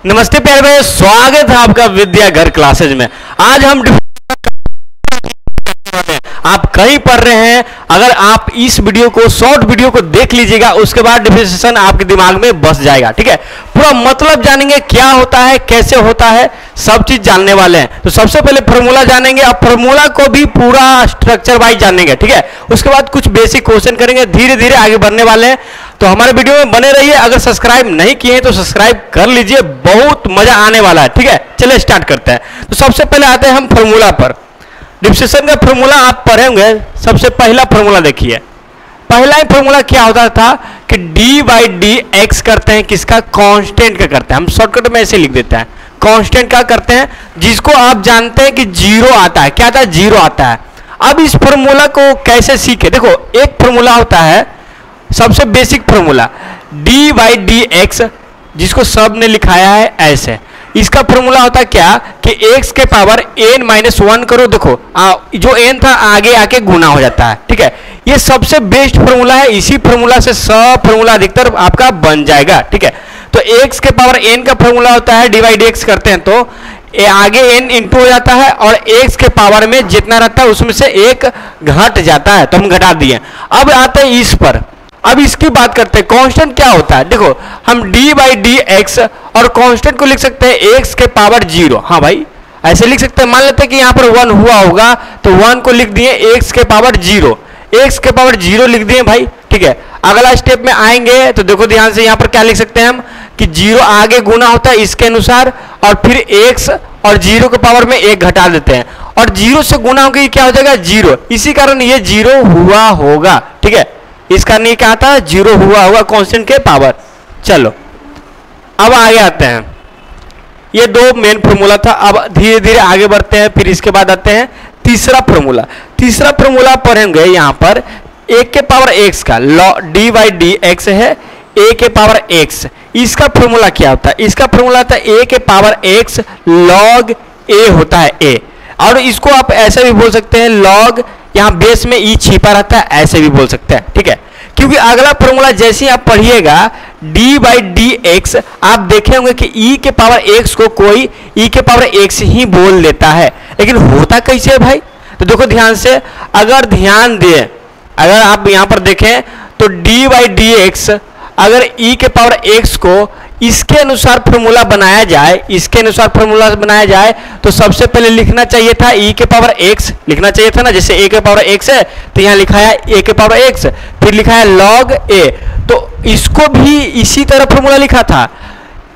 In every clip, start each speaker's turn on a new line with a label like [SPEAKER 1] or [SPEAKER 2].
[SPEAKER 1] नमस्ते प्यारे भाई, स्वागत है आपका विद्या घर क्लासेज में। आज हम आप कहीं पढ़ रहे हैं, अगर आप इस वीडियो को शॉर्ट वीडियो को देख लीजिएगा, उसके बाद डिफरेंशिएशन आपके दिमाग में बस जाएगा। ठीक है, पूरा मतलब जानेंगे क्या होता है, कैसे होता है, सब चीज जानने वाले हैं। तो सबसे पहले फॉर्मूला जानेंगे, अब फॉर्मूला को भी पूरा स्ट्रक्चर वाइज जानेंगे। ठीक है, उसके बाद कुछ बेसिक क्वेश्चन करेंगे, धीरे धीरे आगे बढ़ने वाले हैं। तो हमारे वीडियो में बने रहिए। अगर सब्सक्राइब नहीं किए हैं तो सब्सक्राइब कर लीजिए, बहुत मजा आने वाला है। ठीक है, चलिए स्टार्ट करते हैं। तो सबसे पहले आते हैं हम फॉर्मूला पर। डिफरेंशिएशन का फॉर्मूला आप पढ़े होंगे। सबसे पहला फॉर्मूला देखिए, पहला ही फॉर्मूला क्या होता था कि डी बाई डी एक्स करते हैं, किसका? कांस्टेंट का करते हैं। हम शॉर्टकट में ऐसे लिख देते हैं, कांस्टेंट का करते हैं, जिसको आप जानते हैं कि जीरो आता है। क्या आता है? जीरो आता है। अब इस फॉर्मूला को कैसे सीखे? देखो, एक फॉर्मूला होता है सबसे basic formula, D by D x, जिसको सब ने लिखाया है ऐसे। इसका फॉर्मूला होता है क्या कि x के पावर n माइनस 1 करो। देखो जो n था आगे आके गुना हो जाता है। ठीक है, ये सबसे बेस्ट फॉर्मूला है। इसी फॉर्मूला से सब फॉर्मूला अधिकतर आपका बन जाएगा। ठीक है, तो x के पावर n का फॉर्मूला होता है डी बाई डी एक्स करते हैं तो आगे n इंटू हो जाता है, और x के पावर में जितना रहता है उसमें से एक घट जाता है, तो हम घटा दिए। अब आते हैं इस पर। अब इसकी बात करते हैं, कांस्टेंट क्या होता है। देखो, हम d बाई डी एक्स और कांस्टेंट को लिख सकते हैं x के पावर 0। हाँ भाई, ऐसे लिख सकते हैं। मान लेते हैं कि यहाँ पर 1 हुआ होगा, तो 1 को लिख दिए x के पावर 0, x के पावर 0 लिख दिए भाई। ठीक है, अगला स्टेप में आएंगे तो देखो ध्यान से, यहाँ पर क्या लिख सकते हैं हम कि 0 आगे गुना होता है इसके अनुसार, और फिर x और 0 के पावर में 1 घटा देते हैं, और 0 से गुना होकर क्या हो जाएगा? 0। इसी कारण ये 0 हुआ होगा। ठीक है, इस कारण ये क्या आता है? 0 हुआ होगा कांस्टेंट के पावर। चलो अब आगे आते हैं। ये दो मेन फॉर्मूला था। अब धीरे धीरे आगे बढ़ते हैं। फिर इसके बाद आते हैं तीसरा फॉर्मूला। तीसरा फॉर्मूला पढ़ेंगे यहाँ पर a के पावर x का, डी बाई डी एक्स है a के पावर x। इसका फॉर्मूला क्या होता है? इसका फॉर्मूला होता है a के पावर x log a होता है a, और इसको आप ऐसे भी बोल सकते हैं log, यहाँ बेस में ई छिपा रहता है, ऐसे भी बोल सकते हैं। ठीक है, क्योंकि अगला फॉर्मूला जैसे ही आप पढ़िएगा d बाई डी एक्स, आप देखे होंगे कि e के पावर x को कोई e के पावर x ही बोल लेता है, लेकिन होता कैसे है भाई? तो देखो ध्यान से, अगर ध्यान दें, अगर आप यहाँ पर देखें तो d बाई डी एक्स, अगर e के पावर x को इसके अनुसार फॉर्मूला बनाया जाए, इसके अनुसार फॉर्मूला बनाया जाए, तो सबसे पहले लिखना चाहिए था e के पावर x लिखना चाहिए था ना। जैसे a के पावर x है तो यहाँ लिखा है a के पावर x, फिर लिखा है log a, तो इसको भी इसी तरह फॉर्मूला लिखा था।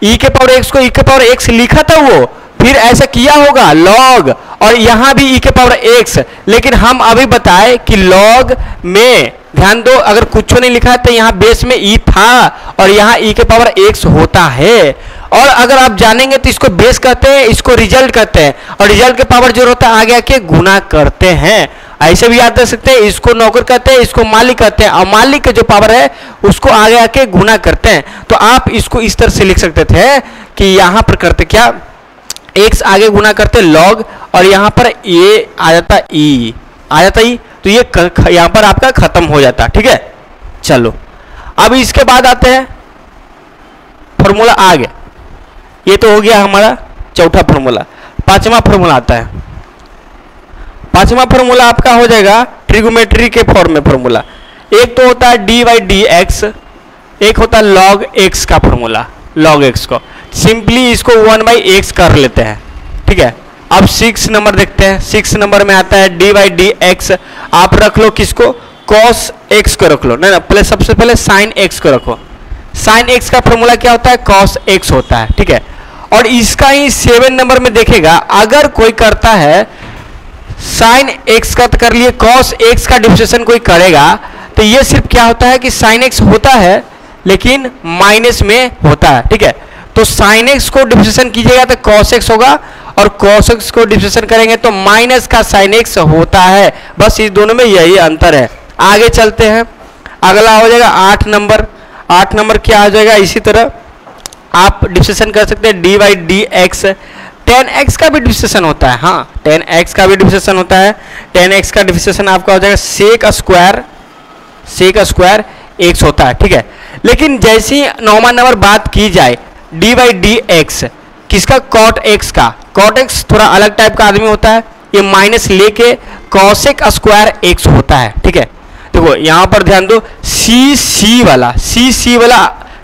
[SPEAKER 1] e के पावर x को e के पावर x लिखा था वो, फिर ऐसा किया होगा log, और यहाँ भी e के पावर x। लेकिन हम अभी बताए कि log में ध्यान दो, अगर कुछ नहीं लिखा है तो यहाँ बेस में e था, और यहाँ e के पावर x होता है। और अगर आप जानेंगे तो इसको बेस कहते हैं, इसको रिजल्ट कहते हैं, और रिजल्ट के पावर जो होता है आगे आके गुना करते हैं। ऐसे भी याद रख सकते हैं, इसको नौकर कहते हैं, इसको मालिक कहते हैं, और मालिक का जो पावर है उसको आगे आके गुना करते हैं। तो आप इसको इस तरह से लिख सकते थे कि यहाँ पर करते क्या, x आगे गुना करते log, और यहाँ पर ये आ जाता e, आ जाता e, तो ये यहाँ पर आपका खत्म हो जाता। ठीक है, चलो अब इसके बाद आते हैं फॉर्मूला आगे। ये तो हो गया हमारा चौथा फॉर्मूला। पांचवा फॉर्मूला आता है। पांचवा फॉर्मूला आपका हो जाएगा ट्रिगोमेट्री के फॉर्म में फॉर्मूला। एक तो होता है डी बाई डी एक्स, एक होता है log x का फॉर्मूला। log x को सिंपली इसको 1 बाई एक्स कर लेते हैं। ठीक है, अब 6 नंबर देखते हैं। 6 नंबर में आता है डी बाई डी एक्स, आप रख लो किसको? cos x को रख लो। नहीं ना, पहले सबसे पहले sin x को रखो। sin x का फॉर्मूला क्या होता है? cos x होता है। ठीक है, और इसका ही 7 नंबर में देखेगा, अगर कोई करता है sin x का तो कर लिए, cos x का डिफरेंशिएशन कोई करेगा तो ये सिर्फ क्या होता है कि sin x होता है लेकिन माइनस में होता है। ठीक है, तो sin x को डिफरेंशिएशन कीजिएगा तो cos x होगा, और cos x को डिफरेंशिएशन करेंगे तो माइनस का sin x होता है। बस इस दोनों में यही अंतर है। आगे चलते हैं, अगला हो जाएगा 8 नंबर। 8 नंबर क्या हो जाएगा? इसी तरह आप डिफरेंशिएशन कर सकते हैं D by D x. 10x का भी डिफरेंशिएशन होता है। हाँ, 10x का भी डिफरेंशिएशन होता है। 10x का डिफरेंशिएशन आपका हो जाएगा सेक स्क्वायर x होता है। ठीक है, लेकिन जैसे ही 9वां नंबर बात की जाए डी बाई डी एक्स, किसका? कॉट एक्स का। कॉट एक्स थोड़ा अलग टाइप का आदमी होता है, ये माइनस लेके कॉसेक स्क्वायर एक्स होता है, ठीक है। देखो यहां पर ध्यान दो, सी सी वाला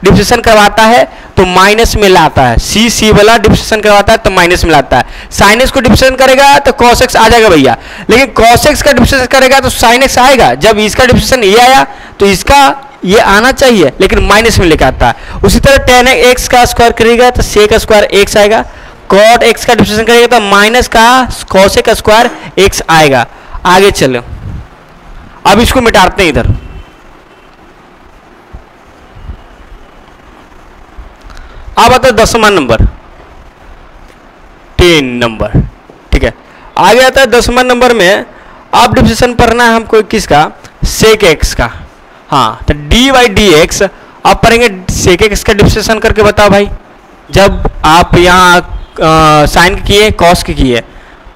[SPEAKER 1] डिफ्रेंशिएशन करवाता है तो माइनस में लाता है, सी सी वाला डिफ्रेंशिएशन करवाता है तो माइनस में लाता है। साइन एक्स को डिफ्रेंशिएशन करेगा तो कॉस एक्स आ जाएगा भैया, लेकिन कॉस एक्स का डिफ्रेंशिएशन करेगा तो साइन एक्स आएगा। जब इसका डिफ्रेंशिएशन ये आया तो इसका ये आना चाहिए, लेकिन माइनस में लेकर आता है। उसी तरह टेन एक्स का स्क्वायर करेगा तो सेक स्क्वायर एक्स आएगा, कॉट एक्स का डिफ्रेंशिएशन करेगा तो माइनस का कॉसेक स्क्वायर एक्स आएगा। आगे चलो, अब इसको मिटाते हैं इधर। अब आता है 10वां नंबर, 10 नंबर, ठीक है। आगे आता है 10वां नंबर में, अब डिफ्रेंशिएशन पढ़ना है हमको किसका? सेक एक्स का। हाँ, तो डी बाई डी एक्स अब पढ़ेंगे सेक एक्स का डिफ्रेंशिएशन करके बताओ भाई। जब आप यहाँ साइन के किए, कॉस के किए,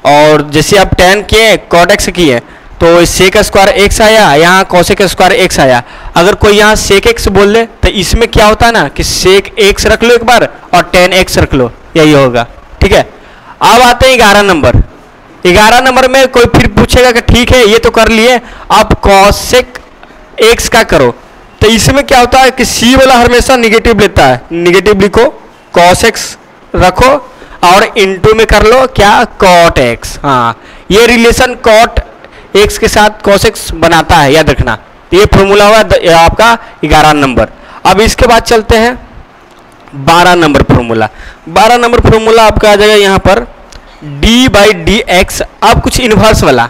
[SPEAKER 1] और जैसे आप टेन किए, कॉट एक्स किए, तो सेक स्क्वायर एक्स आया, यहाँ कॉसेक स्क्वायर एक्स आया। अगर कोई यहाँ सेक एक्स बोल दे तो इसमें क्या होता है ना कि सेक एक्स रख लो एक बार और टेन एक्स रख लो, यही होगा, ठीक है। अब आते हैं 11 नंबर। 11 नंबर में कोई फिर पूछेगा कि ठीक है ये तो कर लिए, आप कॉसेक एक्स का करो। तो इसमें क्या होता है कि सी वाला हमेशा निगेटिव लेता है, निगेटिव लिखो, कॉस एक्स रखो और इनटू में कर लो क्या? Cot x. हाँ, ये रिलेशन कॉट एक्स के साथ कॉस एक्स बनाता है, याद रखना। ये फॉर्मूला हुआ आपका 11 नंबर। अब इसके बाद चलते हैं 12 नंबर फॉर्मूला। 12 नंबर फॉर्मूला आपका आ जाएगा यहाँ पर d बाई डी एक्स। अब कुछ इन्वर्स वाला,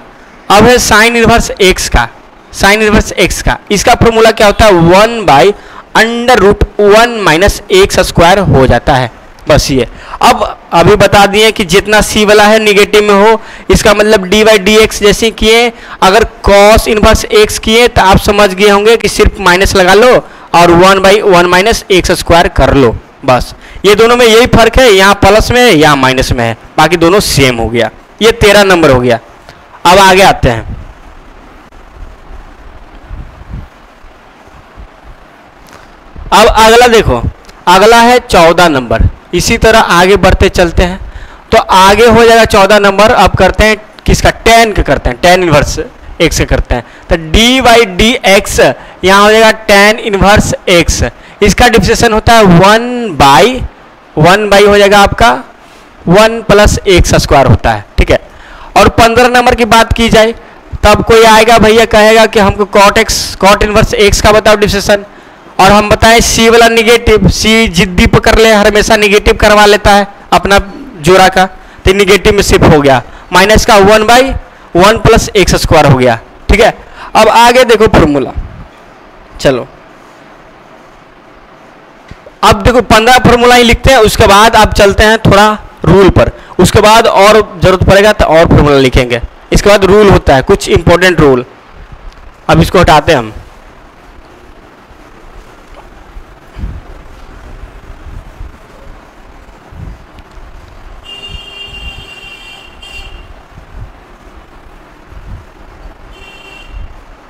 [SPEAKER 1] अब है साइन इन्वर्स एक्स का, साइन इन्वर्स एक्स का। इसका फॉर्मूला क्या होता है? 1 by under root 1 minus x square हो जाता है, बस ये। अब अभी बता दिए कि जितना सी वाला है निगेटिव में हो, इसका मतलब डी बाई डी एक्स जैसे किए, अगर कॉस इनवर्स एक्स किए तो आप समझ गए होंगे कि सिर्फ माइनस लगा लो और 1 बाई 1 माइनस एक्स स्क्वायर कर लो, बस। ये दोनों में यही फर्क है, यहाँ प्लस में है यहाँ माइनस में है, बाकी दोनों सेम हो गया। ये 13 नंबर हो गया। अब आगे आते हैं, अब अगला देखो, अगला है 14 नंबर। इसी तरह आगे बढ़ते चलते हैं तो आगे हो जाएगा 14 नंबर। अब करते हैं किसका? टेन का करते हैं, टेन इनवर्स एक्स से करते हैं। तो डी बाई डी एक्स यहाँ हो जाएगा टेन इनवर्स एक्स। इसका डिफ्रेंशिएशन होता है 1 बाई हो जाएगा आपका 1 प्लस एक्स स्क्वायर होता है, ठीक है। और 15 नंबर की बात की जाए तब कोई आएगा भैया कहेगा कि हमको cot x, cot inverse x का बताओ डिफ्रेंशिएशन, और हम बताएं सी वाला निगेटिव, सी जिद्दी पकड़ ले, हमेशा निगेटिव करवा लेता है अपना जोड़ा का, तो निगेटिव में शिफ्ट हो गया, माइनस का 1 बाई 1 प्लस एक्स स्क्वायर हो गया, ठीक है। अब आगे देखो फॉर्मूला, चलो अब देखो 15 फॉर्मूला ही लिखते हैं, उसके बाद आप चलते हैं थोड़ा रूल पर, उसके बाद और जरूरत पड़ेगा तो और फॉर्मूला लिखेंगे। इसके बाद रूल होता है, कुछ इंपॉर्टेंट रूल। अब इसको हटाते हैं हम।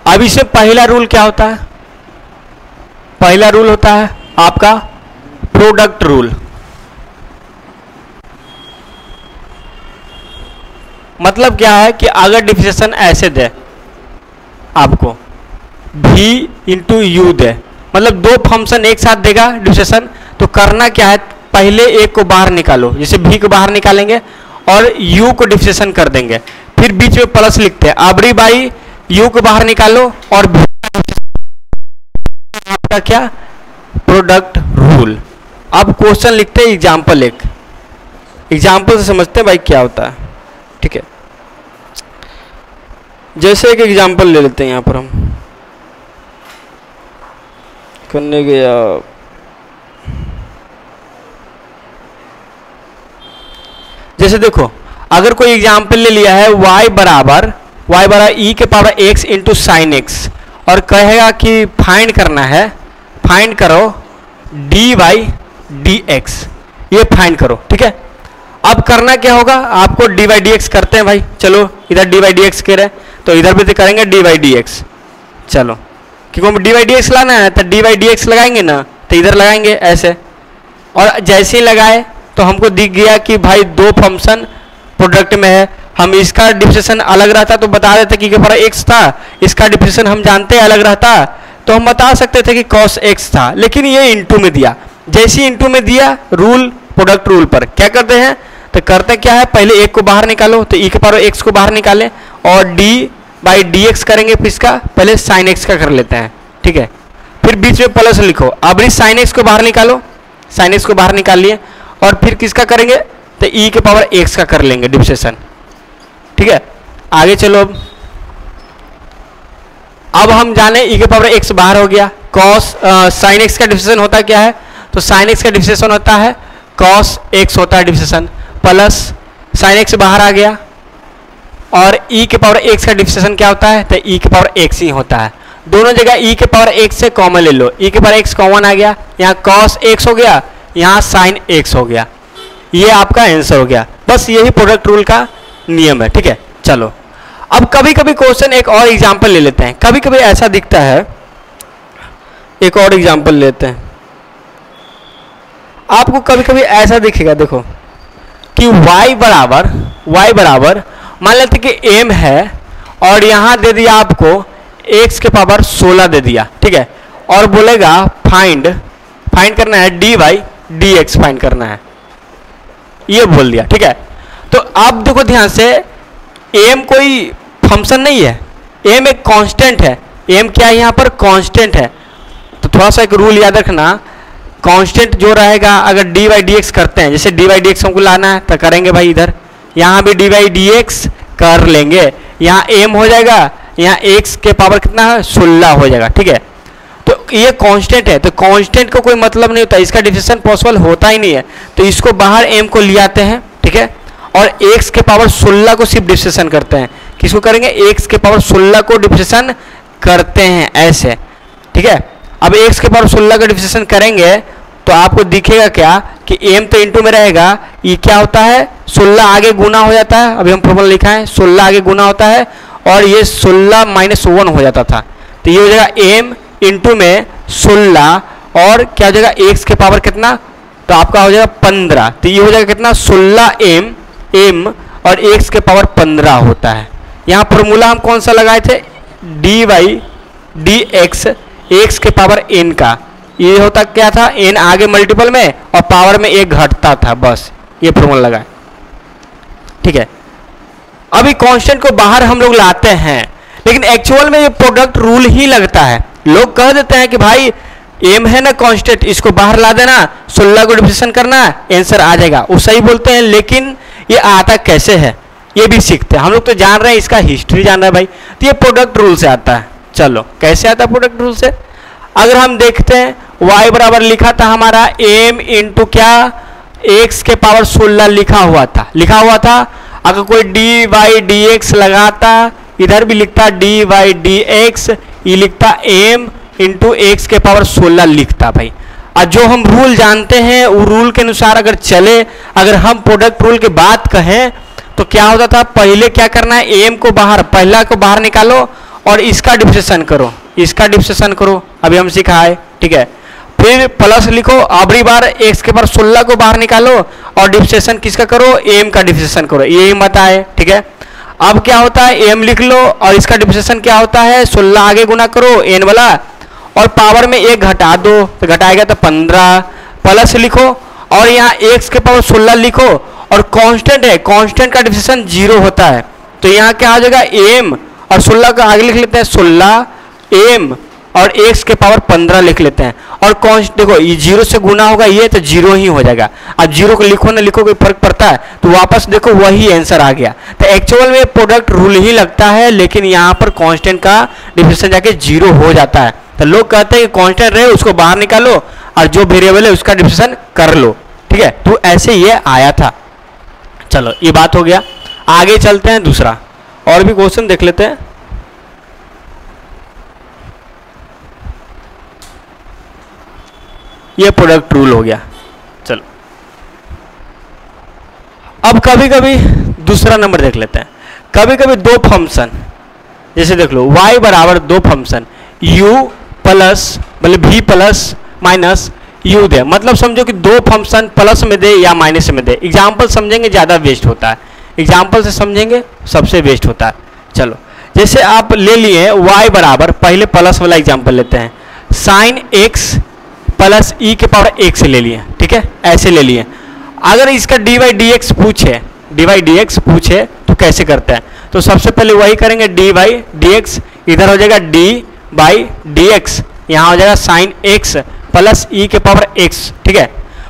[SPEAKER 1] अब इसमें पहला रूल क्या होता है? पहला रूल होता है आपका प्रोडक्ट रूल। मतलब क्या है कि अगर डिफ्रेंशिएशन ऐसे दे आपको v इंटू यू दे, मतलब दो फंक्शन एक साथ देगा डिफ्रेंशिएशन, तो करना क्या है? पहले एक को बाहर निकालो, जैसे v को बाहर निकालेंगे और u को डिफ्रेंशिएशन कर देंगे, फिर बीच में प्लस लिखते हैं, अबरी बाई u को बाहर निकालो और आपका क्या? Product rule. अब क्वेश्चन लिखते हैं एग्जाम्पल, एक एग्जाम्पल से समझते हैं भाई क्या होता है, ठीक है। जैसे एक एग्जाम्पल ले लेते हैं यहां पर हम करने गया, जैसे देखो अगर कोई एग्जाम्पल ले लिया है y बराबर e के power x into sine x, और कहेगा कि फाइंड करना है, फाइंड करो dy dx, ये फाइंड करो, ठीक है। अब करना क्या होगा? आपको dy dx करते हैं भाई, चलो इधर dy dx कह रहे हैं तो इधर भी तो करेंगे dy dx, चलो क्योंकि dy dx लाना है तो dy dx लगाएंगे ना, तो इधर लगाएंगे ऐसे, और जैसे ही लगाए तो हमको दिख गया कि भाई दो फंक्शन प्रोडक्ट में है। हम इसका डिफरेंशिएशन अलग रहता तो बता देते कि पर x था, इसका डिफरेंशिएशन हम जानते हैं अलग रहता तो हम बता सकते थे कि cos x था, लेकिन ये इंटू में दिया। जैसे ही इंटू में दिया रूल प्रोडक्ट रूल पर क्या करते हैं, तो करते क्या है, पहले एक को बाहर निकालो तो e के पावर x को बाहर निकालें और d बाई डी एक्स करेंगे, फिर इसका पहले साइन x का कर लेते हैं, ठीक है। फिर बीच में प्लस लिखो, अब इस साइन x को बाहर निकालो, साइन x को बाहर निकाल लिए और फिर किसका करेंगे, तो e के पावर x का कर लेंगे डिफरेंशिएशन, ठीक है। आगे चलो, अब हम जाने e के पावर x बाहर हो गया, cos साइन x का डिफरेंशिएशन होता क्या है, तो साइन x का डिफरेंशिएशन होता है cos x होता है डिफरेंशिएशन, प्लस साइन x बाहर आ गया और e के पावर x का डिफरेंशिएशन क्या होता है, तो e के पावर x ही होता है। दोनों जगह e के पावर x से कॉमन ले लो, e के पावर x कॉमन आ गया, यहाँ cos x हो गया, यहाँ साइन x हो गया, ये आपका आंसर हो गया। बस यही प्रोडक्ट रूल का नियम है, ठीक है। चलो अब कभी कभी क्वेश्चन एक और एग्जांपल ले लेते हैं, कभी कभी ऐसा दिखता है, एक और एग्जांपल लेते हैं। आपको कभी कभी ऐसा दिखेगा, देखो कि y बराबर मान लेते कि m है और यहां दे दिया आपको x के पावर 16 दे दिया, ठीक है, और बोलेगा फाइंड करना है dy dx फाइंड करना है, ये बोल दिया, ठीक है। तो अब देखो ध्यान से, m कोई फंक्शन नहीं है, m एक कांस्टेंट है, m क्या है यहाँ पर कांस्टेंट है। तो थोड़ा सा एक रूल याद रखना, कांस्टेंट जो रहेगा अगर dy dx करते हैं, जैसे dy dx हमको लाना है तो करेंगे भाई, इधर यहाँ भी dy dx कर लेंगे, यहाँ m हो जाएगा, यहाँ x के पावर कितना है 16 हो जाएगा, ठीक है। तो ये कांस्टेंट है, तो कांस्टेंट को कोई मतलब नहीं होता, इसका डिफरेंशिएशन पॉसिबल होता ही नहीं है, तो इसको बाहर m को ले आते हैं, ठीक है, और x के पावर 16 को सिर्फ डिफरेंशिएशन करते हैं। किसको करेंगे, x के पावर 16 को डिफरेंशिएशन करते हैं ऐसे, ठीक है। अब x के पावर 16 का डिफरेंशिएशन करेंगे तो आपको दिखेगा क्या कि m तो इंटू में रहेगा, ये क्या होता है 16 आगे गुना हो जाता है, अभी हम फॉर्मूला लिखा है 16 आगे गुना होता है और ये 16 माइनस 1 हो जाता था, तो ये हो जाएगा m इंटू में 16 और क्या हो जाएगा x के पावर कितना, तो आपका हो जाएगा 15, तो ये हो जाएगा कितना 16m और x के पावर 15 होता है। यहाँ फॉर्मूला हम कौन सा लगाए थे, dy dx x के पावर n का, ये होता क्या था n आगे मल्टीपल में और पावर में एक घटता था, बस ये फॉर्मूला लगाए, ठीक है। अभी कांस्टेंट को बाहर हम लोग लाते हैं, लेकिन एक्चुअल में ये प्रोडक्ट रूल ही लगता है। लोग कह देते हैं कि भाई m है ना कांस्टेंट, इसको बाहर ला देना, 16 को डिफरेंशिएशन करना, आंसर आ जाएगा, वो सही बोलते हैं, लेकिन ये आता कैसे है ये भी सीखते हैं। हम लोग तो जान रहे हैं, इसका हिस्ट्री जान रहे हैं भाई, तो ये प्रोडक्ट रूल से आता है। चलो कैसे आता है प्रोडक्ट रूल से, अगर हम देखते हैं y बराबर लिखा था हमारा m इंटू क्या x के पावर 16 लिखा हुआ था। अगर कोई dy dx लगाता, इधर भी लिखता dy dx, ये लिखता m इंटू x के पावर 16 लिखता भाई। और जो हम रूल जानते हैं वो रूल के अनुसार अगर चले, अगर हम प्रोडक्ट रूल की बात कहें तो क्या होता था, पहले क्या करना है, m को बाहर, पहला को बाहर निकालो और इसका डिफरेंशिएशन करो, अभी हम सिखाए, ठीक है। फिर प्लस लिखो, अबरी बार x के पावर 16 को बाहर निकालो और डिफरेंशिएशन किसका करो, m का डिफरेंशिएशन करो, ये बताए, ठीक है। अब क्या होता है, m लिख लो और इसका डिफरेंशिएशन क्या होता है, 16 आगे गुना करो n वाला और पावर में एक घटा दो, तो घटाएगा तो 15, प्लस लिखो और यहाँ x के पावर 16 लिखो और कांस्टेंट है, कांस्टेंट का डिफरेंशिएशन 0 होता है, तो यहाँ क्या आ जाएगा m और 16 का आगे लिख लेते हैं 16 m और x के पावर 15 लिख लेते हैं, और कांस्टेंट देखो ये 0 से गुना होगा, ये तो 0 ही हो जाएगा। अब 0 को लिखो ना लिखो कोई फर्क पड़ता है, तो वापस देखो वही आंसर आ गया। तो एक्चुअल में प्रोडक्ट रूल ही लगता है, लेकिन यहाँ पर कांस्टेंट का डिफरेंशिएशन जाके 0 हो जाता है। तो लोग कहते हैं कि कांस्टेंट रहे उसको बाहर निकालो और जो वेरिएबल है उसका डिफरेंशिएशन कर लो, ठीक है। तो ऐसे ये आया था। चलो ये बात हो गया, आगे चलते हैं, दूसरा और भी क्वेश्चन देख लेते हैं। ये प्रोडक्ट रूल हो गया। चलो अब कभी कभी दूसरा नंबर देख लेते हैं। कभी कभी दो फंक्शन, जैसे देख लो y बराबर दो फंक्शन u प्लस मतलब v plus minus you they, मतलब समझो कि दो फंक्शन प्लस में दे या माइनस में दे। एग्जाम्पल समझेंगे ज़्यादा बेस्ट होता है, एग्जाम्पल से समझेंगे सबसे बेस्ट होता है। चलो जैसे आप ले लिए y बराबर, पहले प्लस वाला एग्जाम्पल लेते हैं, साइन x प्लस ई के पावर x ले लिए, ठीक है, ऐसे ले लिए। अगर इसका dy dx पूछे तो कैसे करते हैं? तो सबसे पहले वही करेंगे, dy dx, इधर हो जाएगा d बाई dx, यहाँ हो जाएगा साइन x प्लस ई के पावर x, ठीक है।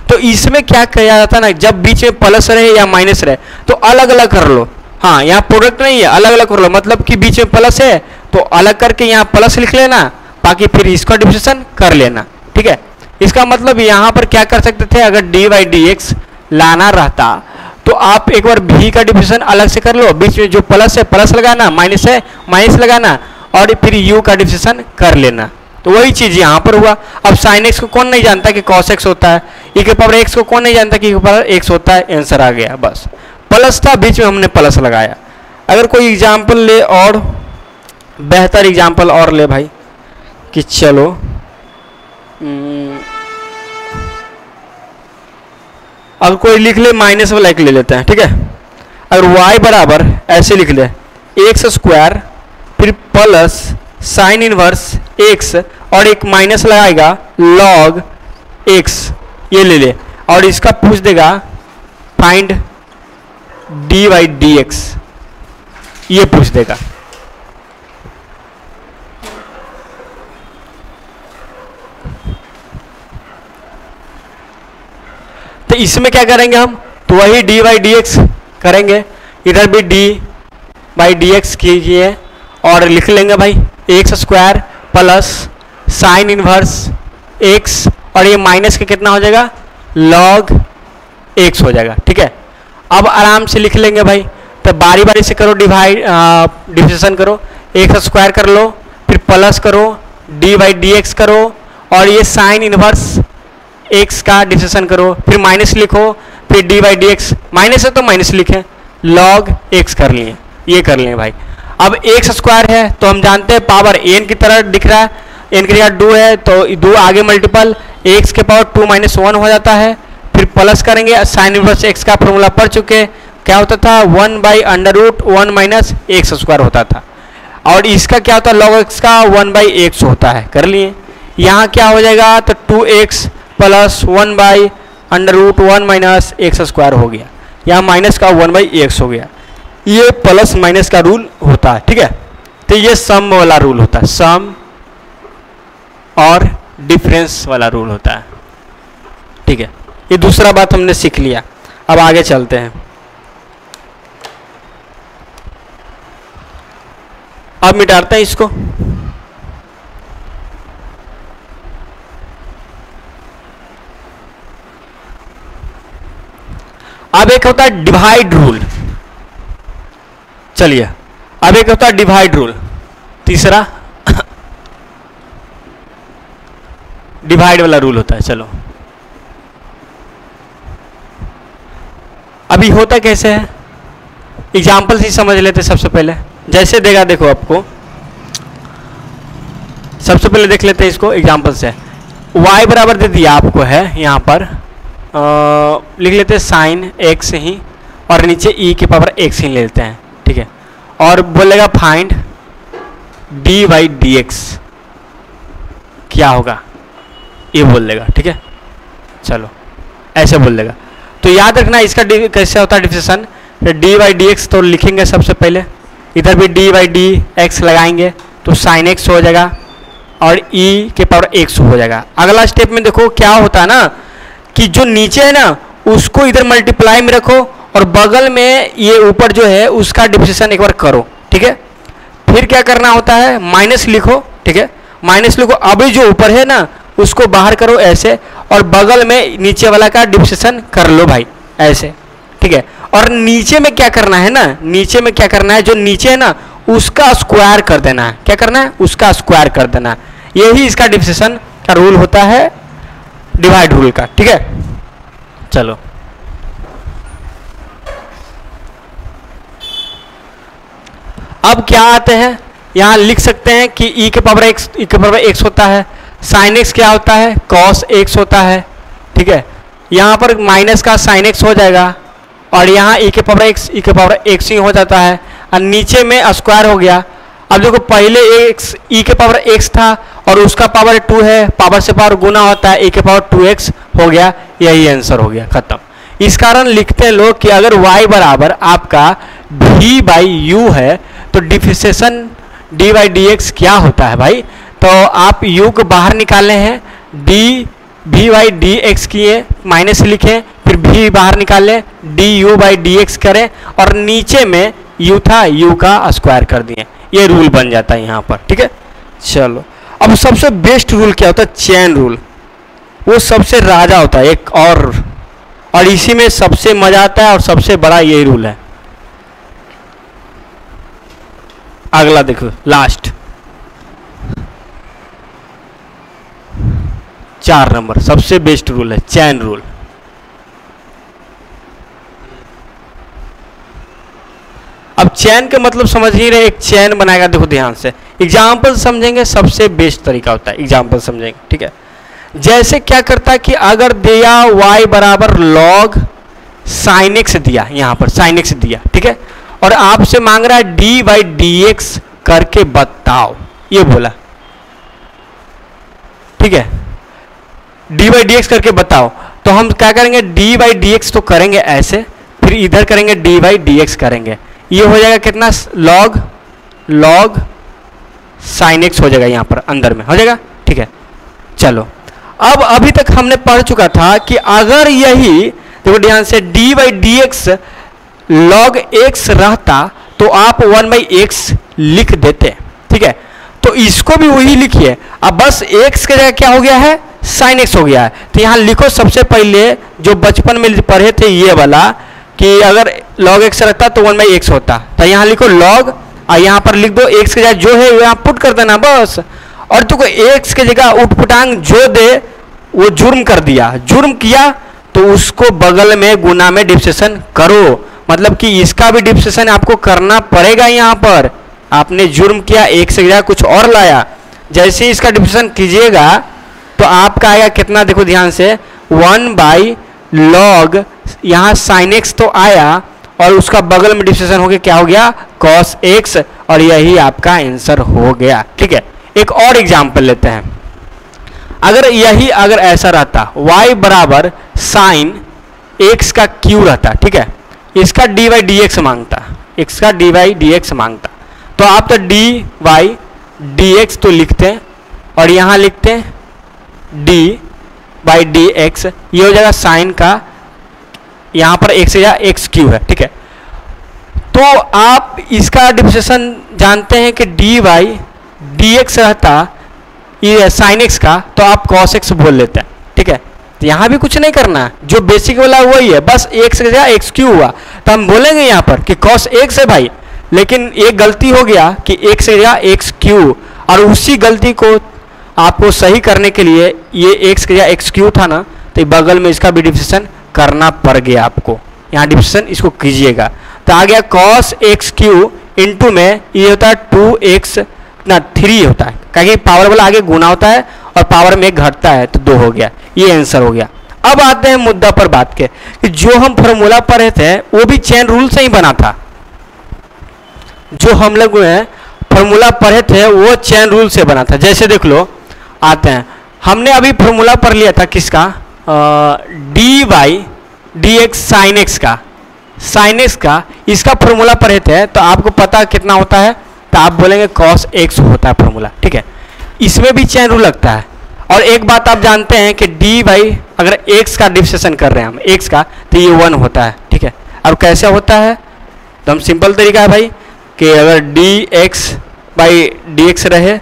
[SPEAKER 1] तो इसमें क्या किया जाता है ना, जब बीच में प्लस रहे या माइनस रहे तो अलग अलग कर लो। हाँ, यहाँ प्रोडक्ट नहीं है, अलग अलग कर लो, मतलब कि बीच में प्लस है तो अलग करके यहाँ प्लस लिख लेना, बाकी फिर इसका डिफरेंशिएशन कर लेना, ठीक है। इसका मतलब यहाँ पर क्या कर सकते थे, अगर dy dx लाना रहता तो आप एक बार भी का डिफरेंशिएशन अलग से कर लो, बीच में जो प्लस है प्लस लगाना, माइनस है माइनस लगाना, और फिर u का डिफरेंशिएशन कर लेना। तो वही चीज यहाँ पर हुआ। अब साइन x को कौन नहीं जानता कि cos x होता है, e के पावर x को कौन नहीं जानता कि e के पावर x होता है, आंसर आ गया। बस प्लस था, बीच में हमने प्लस लगाया। अगर कोई एग्जाम्पल ले और बेहतर एग्जाम्पल और ले भाई, कि चलो अब कोई लिख ले, माइनस वाला एक ले लेते हैं, ठीक है। अगर y बराबर ऐसे लिख ले, एक्स स्क्वायर फिर प्लस साइन इनवर्स x और एक माइनस लगाएगा log x, ये ले ले, और इसका पूछ देगा फाइंड dy dx, ये पूछ देगा। तो इसमें क्या करेंगे हम, तो वही dy dx करेंगे, इधर भी dy dx कीजिए और लिख लेंगे भाई x square plus sine inverse x, और ये माइनस के कितना हो जाएगा, log x हो जाएगा, ठीक है। अब आराम से लिख लेंगे भाई, तो बारी बारी से करो, डिफरेंशिएशन करो, एक्स स्क्वायर कर लो, फिर प्लस करो, dy dx करो, और ये साइन इनवर्स x का डिफरेंशिएशन करो, फिर माइनस लिखो, फिर dy dx, माइनस है तो माइनस लिखें, log x कर लिए, ये कर लिए भाई। अब एक्स स्क्वायर है तो हम जानते हैं पावर n की तरह दिख रहा है, n की जगह 2 है तो 2 आगे मल्टीपल x के पावर 2 - 1 हो जाता है, फिर प्लस करेंगे, साइन इनवर्स x का फॉर्मूला पढ़ चुके, क्या होता था 1/√1 - x स्क्वायर होता था, और इसका क्या होता है log x का 1/x होता है, कर लिए। यहाँ क्या हो जाएगा, तो 2x प्लस 1/√1 - x स्क्वायर हो गया, यहाँ माइनस का 1/x हो गया। ये प्लस माइनस का रूल होता है, ठीक है। तो ये सम वाला रूल होता है, सम और डिफरेंस वाला रूल होता है, ठीक है। ये दूसरा बात हमने सीख लिया। अब आगे चलते हैं। अब मिटाते हैं इसको। अब एक होता है डिवाइड रूल, चलिए अब एक होता है डिवाइड रूल, तीसरा डिवाइड वाला रूल होता है। चलो अभी होता कैसे है, एग्जाम्पल से समझ लेते। सबसे पहले जैसे देगा, देखो आपको सबसे पहले देख लेते हैं इसको एग्जाम्पल से। y बराबर दे दिया आपको है, यहाँ पर लिख लेते हैं साइन x ही, और नीचे e के पावर x ही ले लेते हैं, ठीक है। और बोलेगा फाइंड dy dx, क्या होगा ये बोल देगा, ठीक है। चलो ऐसे बोल देगा। तो याद रखना इसका कैसे होता है डिफरेंशिएशन, dy dx तो लिखेंगे सबसे पहले, इधर भी dy dx लगाएंगे तो साइन x हो जाएगा और e के पावर x हो जाएगा। अगला स्टेप में देखो क्या होता है ना, कि जो नीचे है ना उसको इधर मल्टीप्लाई में रखो, और बगल में ये ऊपर जो है उसका डिफरेंशिएशन एक बार करो, ठीक है। फिर क्या करना होता है, माइनस लिखो, ठीक है, माइनस लिखो, अभी जो ऊपर है ना उसको बाहर करो ऐसे, और बगल में नीचे वाला का डिफरेंशिएशन कर लो भाई ऐसे, ठीक है। और नीचे में क्या करना है ना, नीचे में क्या करना है, जो नीचे है ना उसका स्क्वायर कर देना है। क्या करना है, उसका स्क्वायर कर देना है। यही इसका डिफरेंशिएशन का रूल होता है, डिवाइड रूल का, ठीक है। चलो अब क्या आते हैं, यहाँ लिख सकते हैं कि e के पावर x होता है, साइन एक्स क्या होता है, कॉस एक्स होता है, ठीक है। यहाँ पर माइनस का साइन एक्स हो जाएगा और यहाँ ई के पावर एक्स ही हो जाता है और नीचे में स्क्वायर हो गया। अब देखो पहले एक्स ई के पावर एक्स था और उसका पावर 2 है, पावर से पावर गुना होता है, ए के पावर 2x हो गया, यही आंसर हो गया, खत्म। इस कारण लिखते हैं लोग कि अगर y बराबर आपका v बाई यू है तो differentiation d by D x क्या होता है भाई। तो आप u को बाहर निकाले हैं, d v by D x किए, माइनस लिखें, फिर v बाहर निकालें, D you by D x करें और नीचे में u था, u का स्क्वायर कर दिए, ये रूल बन जाता है यहाँ पर, ठीक है। चलो अब सबसे बेस्ट रूल क्या होता है, चेन रूल, वो सबसे राजा होता है एक और इसी में सबसे मजा आता है और सबसे बड़ा यही रूल है। अगला देखो, लास्ट 4 नंबर सबसे बेस्ट रूल है चेन रूल। अब चैन के मतलब समझ ही रहे, एक चैन बनाएगा, देखो ध्यान से एग्जाम्पल समझेंगे, सबसे बेस्ट तरीका होता है एग्जाम्पल समझेंगे, ठीक है। जैसे क्या करता है कि अगर दिया y बराबर log sin x दिया, यहाँ पर sin x दिया, ठीक है, और आपसे मांग रहा है d बाई डी एक्स करके बताओ, ये बोला, ठीक है, d बाई डी एक्स करके बताओ, तो हम क्या करेंगे, d बाई डी एक्स तो करेंगे ऐसे, फिर इधर करेंगे d बाई डी एक्स करेंगे, ये हो जाएगा कितना, log sin x हो जाएगा, यहाँ पर अंदर में हो जाएगा, ठीक है। चलो अब अभी तक हमने पढ़ चुका था कि अगर यही देखो ध्यान से d by D x log x रहता तो आप 1 बाई एक्स लिख देते, ठीक है। तो इसको भी वही लिखिए, अब बस x की जगह क्या हो गया है, साइन x हो गया है। तो यहाँ लिखो सबसे पहले जो बचपन में पढ़े थे ये वाला कि अगर log x रहता तो 1 बाई एक्स होता, तो यहाँ लिखो log और यहाँ पर लिख दो x की जगह जो है यहाँ पुट कर देना बस, और तुमको x की जगह उठपुटांग जो दे वो जुर्म कर दिया, जुर्म किया तो उसको बगल में गुना में डिफरेंशिएशन करो, मतलब कि इसका भी डिफरेंशिएशन आपको करना पड़ेगा। यहाँ पर आपने जुर्म किया, एक से जगह कुछ और लाया, जैसे ही इसका डिफरेंशिएशन कीजिएगा तो आपका आएगा कितना, देखो ध्यान से 1 बाई लॉग, यहाँ साइन एक्स तो आया और उसका बगल में डिफरेंशिएशन हो गया, क्या हो गया, कॉस एक्स, और यही आपका आंसर हो गया, ठीक है। एक और एग्जाम्पल लेते हैं, अगर ऐसा रहता y बराबर साइन x का क्यू रहता, ठीक है, इसका डी बाई डी एक्स मांगता, x का डी बाई डी एक्स मांगता, तो आप तो डी बाई डी एक्स तो लिखते हैं और यहाँ लिखते हैं डी बाई डी एक्स, ये हो जाएगा साइन का, यहाँ पर x या एक्स क्यू है, ठीक है। तो आप इसका डिफरेंशिएशन जानते हैं कि डी बाई डी एक्स रहता ये साइन एक्स का, तो आप कॉस एक्स बोल लेते हैं, ठीक है। तो यहाँ भी कुछ नहीं करना है, जो बेसिक वाला वही है, बस एक्स की जगह एक्स क्यू हुआ तो हम बोलेंगे यहाँ पर कि कॉस एक्स है भाई, लेकिन एक गलती हो गया कि एक्स की जगह एक्स क्यू, और उसी गलती को आपको सही करने के लिए ये एक्स की जगह एक्स क्यू था ना, तो बगल में इसका भी डिफरेंशिएशन करना पड़ गया आपको, यहाँ डिफरेंशिएशन इसको कीजिएगा, तो आ गया कॉस एक्स क्यू इंटू में ये होता है 2x ना 3 होता है, क्योंकि पावर वाला आगे गुना होता है और पावर में घटता है, तो 2 हो गया, ये आंसर हो गया। अब आते हैं मुद्दा पर बात के कि जो हम फॉर्मूला पढ़े थे वो भी चेन रूल से ही बना था, जो हम लोग फॉर्मूला पढ़े थे वो चेन रूल से बना था। जैसे देख लो, आते हैं, हमने अभी फॉर्मूला पढ़ लिया था किसका, D by D x sine x का, साइन एक्स का इसका फॉर्मूला पढ़े थे, तो आपको पता कितना होता है, तो आप बोलेंगे cos x होता है फॉर्मूला, ठीक है। इसमें भी चेन रूल लगता है। और एक बात आप जानते हैं कि d बाई अगर x का डिफरेंशिएशन कर रहे हैं हम x का, तो ये 1 होता है, ठीक है। अब कैसे होता है, तो हम सिंपल तरीका है भाई कि अगर dx बाई dx रहे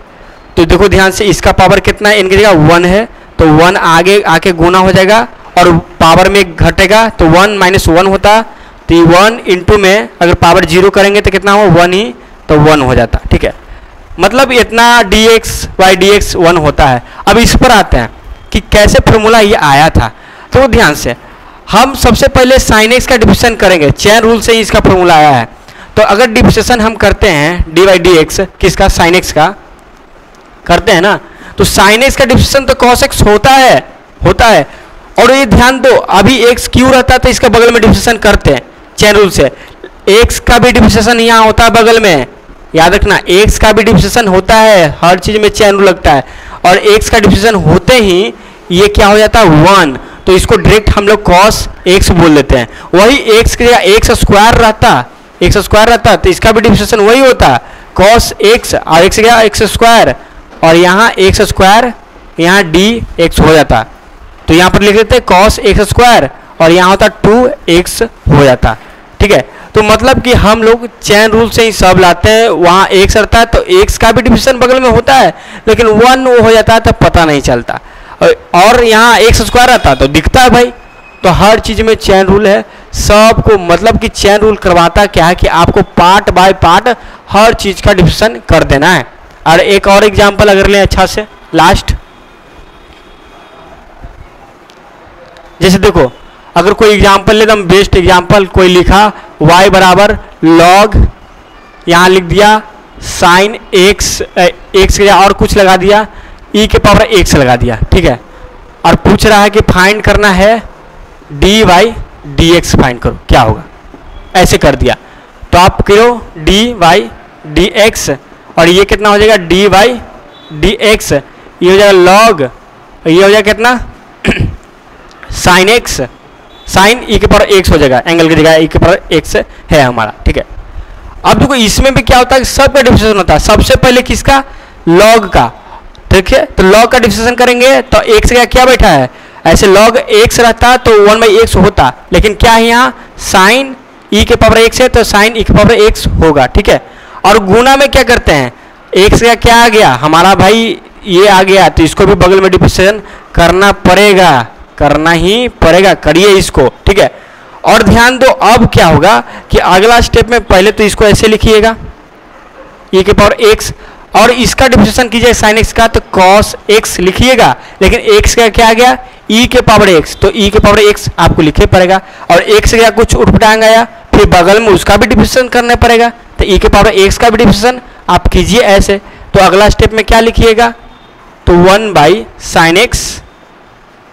[SPEAKER 1] तो देखो ध्यान से इसका पावर कितना है, इनकी जगह 1 है, तो 1 आगे आके गुना हो जाएगा और पावर में घटेगा, तो 1 माइनस 1 होता, तो 1 इंटू में अगर पावर 0 करेंगे तो कितना हो, 1 ही, तो 1 हो जाता, ठीक है। मतलब इतना dx बाई dx 1 होता है। अब इस पर आते हैं कि कैसे फॉर्मूला ये आया था, तो ध्यान से हम सबसे पहले साइन एक्स का डिफरेंशिएशन करेंगे, चेन रूल से ही इसका फॉर्मूला आया है। तो अगर डिफरेंशिएशन हम करते हैं डी बाई डी एक्स किसका, साइन एक्स का करते हैं ना, तो साइन एक्स का डिफरेंशिएशन तो कॉस एक्स होता है। और ये ध्यान दो, अभी एक्स क्यू रहता है तो इसके बगल में डिफरेंशिएशन करते हैं चेन रूल से। एक्स का भी डिफरेंशिएशन यहाँ होता है बगल में, याद रखना एक्स का भी डिफरेंशिएशन होता है, हर चीज में चेन रूल लगता है। और एक्स का डिफरेंशिएशन होते ही ये क्या हो जाता है 1, तो इसको डायरेक्ट हम लोग cos x बोल देते हैं। वही x की जगह x स्क्वायर रहता तो इसका भी डिफरेंशिएशन वही होता cos x, और x की जगह x स्क्वायर, और यहाँ x स्क्वायर यहाँ dx हो जाता। तो यहाँ पर लिख देते हैं cos x स्क्वायर, और यहाँ होता 2x हो जाता। ठीक है, तो मतलब कि हम लोग चैन रूल से ही सब लाते हैं। वहाँ x रहता है तो x का भी डिफरेंशिएशन बगल में होता है, लेकिन 1 वो हो जाता है तो पता नहीं चलता। और यहाँ x स्क्वायर रहता है तो दिखता है भाई। तो हर चीज में चैन रूल है सबको, मतलब कि चैन रूल करवाता क्या है कि आपको पार्ट बाय पार्ट हर चीज का डिफरेंशिएशन कर देना है। और एक और एग्जांपल अगर लें अच्छा से लास्ट, जैसे देखो अगर कोई एग्जांपल ले, एकदम बेस्ट एग्जांपल कोई लिखा y बराबर लॉग, यहाँ लिख दिया साइन एक्स, एक्स और कुछ लगा दिया, e के पावर x लगा दिया। ठीक है, और पूछ रहा है कि फाइंड करना है dy dx फाइंड करो, क्या होगा, ऐसे कर दिया तो आप करो dy dx, और ये कितना हो जाएगा dy dx, ये हो जाएगा लॉग, ये हो जाएगा कितना साइन एक्स, साइन e के पावर x हो जाएगा, एंगल की जगह e के पावर x है हमारा। ठीक है, अब देखो इसमें भी क्या होता है, सब का डिफरेंशिएशन होता है। सबसे पहले किसका, लॉग का। ठीक है, तो लॉग का डिफरेंशिएशन करेंगे तो x का क्या बैठा है, ऐसे लॉग x रहता तो 1/x होता, लेकिन क्या है यहाँ साइन e के पावर x है तो साइन e के पावर x होगा। ठीक है, और गुना में क्या करते हैं, x का क्या आ गया हमारा भाई, ये आ गया, तो इसको भी बगल में डिफरेंशिएशन करना ही पड़ेगा, करिए इसको। ठीक है, और ध्यान दो अब क्या होगा कि अगला स्टेप में पहले तो इसको ऐसे लिखिएगा e के पावर x, और इसका डिफरेंशिएशन कीजिए साइन x का तो cos x लिखिएगा, लेकिन x का क्या आ गया e के पावर x, तो e के पावर x आपको लिखे पड़ेगा, और x का कुछ उठपटांग आया फिर बगल में उसका भी डिफरेंशिएशन करना पड़ेगा, तो e के पावर x का भी डिफरेंशिएशन आप कीजिए ऐसे। तो अगला स्टेप में क्या लिखिएगा, तो 1/sin x,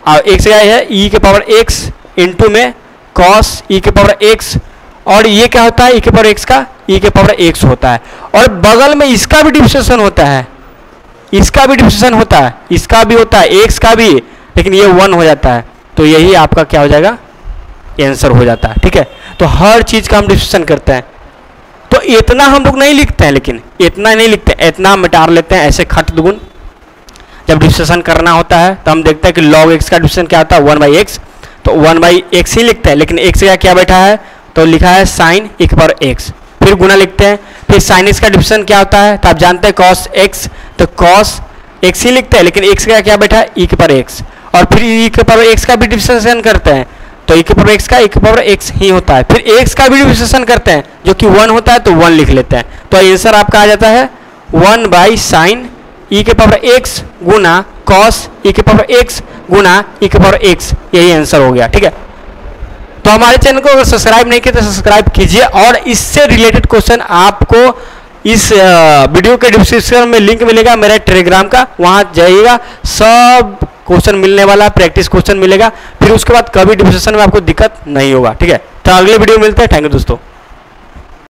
[SPEAKER 1] और x क्या है e के पावर x इंटू में cos e के पावर x, और ये क्या होता है e के पावर x का e के पावर x होता है, और बगल में इसका भी डिफरेंशिएशन होता है, इसका भी डिफरेंशिएशन होता है, इसका भी होता है x का भी, लेकिन ये 1 हो जाता है, तो यही आपका क्या हो जाएगा आंसर हो जाता है। ठीक है, तो हर चीज का हम डिफरेंशिएशन करते हैं। तो इतना हम लोग नहीं लिखते हैं, लेकिन इतना नहीं लिखते, इतना मिटार लेते हैं ऐसे खट दुगुन। जब डिफरेंशिएशन करना होता है तो हम देखते हैं कि log x का डिफरेंशिएशन क्या होता है 1/x, तो 1/x ही लिखते हैं, लेकिन x का क्या बैठा है तो लिखा है साइन e के पावर x, फिर गुना लिखते हैं, फिर साइन x का डिफरेंशिएशन क्या होता है तो आप जानते हैं cos x, तो cos x ही लिखते हैं, लेकिन x का क्या बैठा है e के पावर x, और फिर e के पावर x का भी डिफरेंशिएशन करते हैं तो e के पावर x का e के पावर x ही होता है, फिर x का भी डिफरेंशिएशन करते हैं जो कि 1 होता है तो 1 लिख लेते हैं, तो आंसर आपका आ जाता है 1/sin e के पावर x गुना cos e के पावर x गुना e के पावर x, यही आंसर हो गया। ठीक है, तो हमारे चैनल को अगर सब्सक्राइब नहीं किया तो सब्सक्राइब कीजिए, और इससे रिलेटेड क्वेश्चन आपको इस वीडियो के डिस्क्रिप्शन में लिंक मिलेगा मेरा टेलीग्राम का, वहां जाइएगा, सब क्वेश्चन मिलने वाला, प्रैक्टिस क्वेश्चन मिलेगा, फिर उसके बाद कभी डिस्कशन में आपको दिक्कत नहीं होगा। ठीक है, तो अगले वीडियो में मिलते हैं, थैंक यू दोस्तों।